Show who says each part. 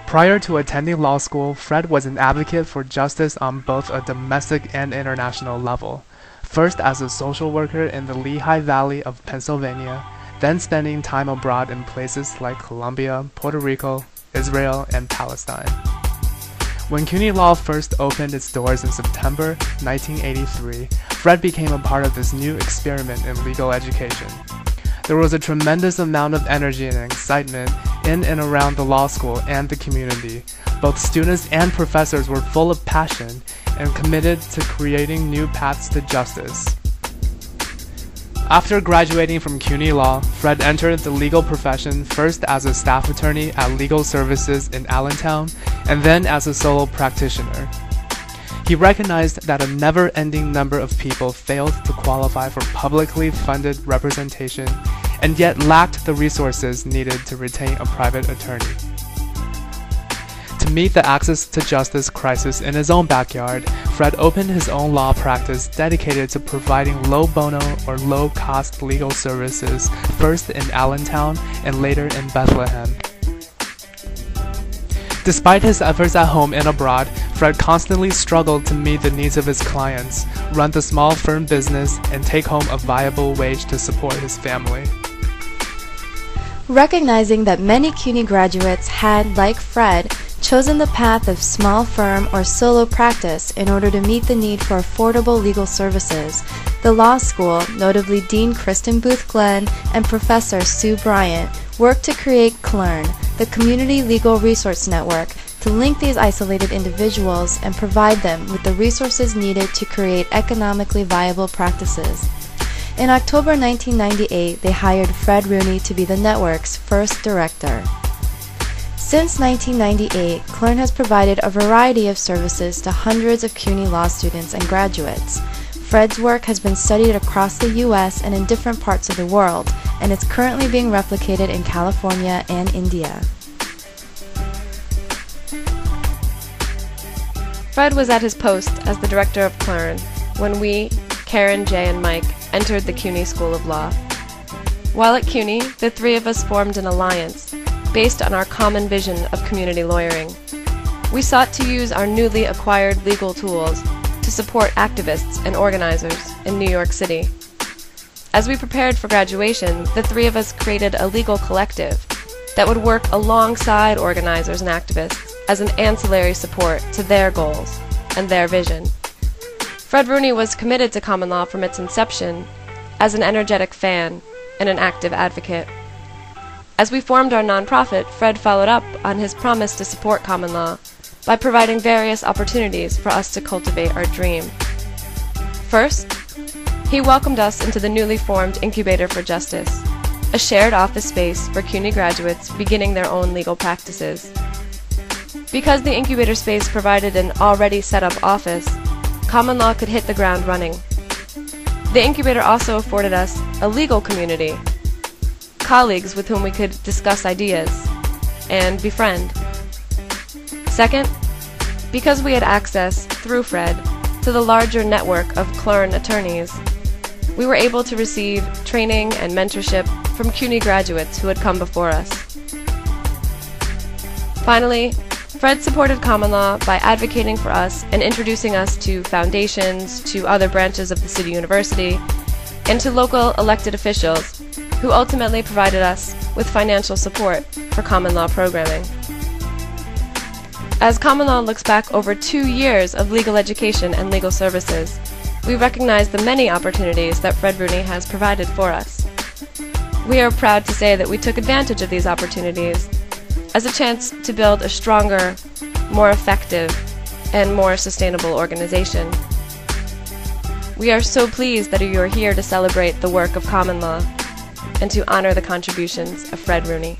Speaker 1: Prior to attending law school, Fred was an advocate for justice on both a domestic and international level, first as a social worker in the Lehigh Valley of Pennsylvania, then spending time abroad in places like Colombia, Puerto Rico, Israel, and Palestine. When CUNY Law first opened its doors in September 1983, Fred became a part of this new experiment in legal education. There was a tremendous amount of energy and excitement in and around the law school and the community. Both students and professors were full of passion and committed to creating new paths to justice. After graduating from CUNY Law, Fred entered the legal profession first as a staff attorney at Legal Services in Allentown, and then as a solo practitioner. He recognized that a never-ending number of people failed to qualify for publicly funded representation and yet lacked the resources needed to retain a private attorney. To meet the access to justice crisis in his own backyard, Fred opened his own law practice dedicated to providing low bono or low-cost legal services, first in Allentown and later in Bethlehem. Despite his efforts at home and abroad, Fred constantly struggled to meet the needs of his clients, run the small firm business, and take home a viable wage to support his family.
Speaker 2: Recognizing that many CUNY graduates had, like Fred, chosen the path of small firm or solo practice in order to meet the need for affordable legal services, the law school, notably Dean Kristen Booth Glenn and Professor Sue Bryant, worked to create CLEARN, the Community Legal Resource Network, to link these isolated individuals and provide them with the resources needed to create economically viable practices. In October 1998, they hired Fred Rooney to be the network's first director. Since 1998, CLEARN has provided a variety of services to hundreds of CUNY law students and graduates. Fred's work has been studied across the U.S. and in different parts of the world, and it's currently being replicated in California and India.
Speaker 3: Fred was at his post as the director of CLEARN when we, Karen, Jay, and Mike, entered the CUNY School of Law. While at CUNY, the three of us formed an alliance based on our common vision of community lawyering. We sought to use our newly acquired legal tools to support activists and organizers in New York City. As we prepared for graduation, the three of us created a legal collective that would work alongside organizers and activists as an ancillary support to their goals and their vision. Fred Rooney was committed to common law from its inception as an energetic fan and an active advocate. As we formed our nonprofit, Fred followed up on his promise to support common law by providing various opportunities for us to cultivate our dream. First, he welcomed us into the newly formed Incubator for Justice, a shared office space for CUNY graduates beginning their own legal practices. Because the incubator space provided an already set-up office, common law could hit the ground running. The incubator also afforded us a legal community, colleagues with whom we could discuss ideas and befriend. Second, because we had access, through Fred, to the larger network of CLEARN attorneys, we were able to receive training and mentorship from CUNY graduates who had come before us. Finally, Fred supported common law by advocating for us and introducing us to foundations, to other branches of the City University, and to local elected officials who ultimately provided us with financial support for common law programming. As common law looks back over 2 years of legal education and legal services, we recognize the many opportunities that Fred Rooney has provided for us. We are proud to say that we took advantage of these opportunities as a chance to build a stronger, more effective, and more sustainable organization. We are so pleased that you are here to celebrate the work of common law and to honor the contributions of Fred Rooney.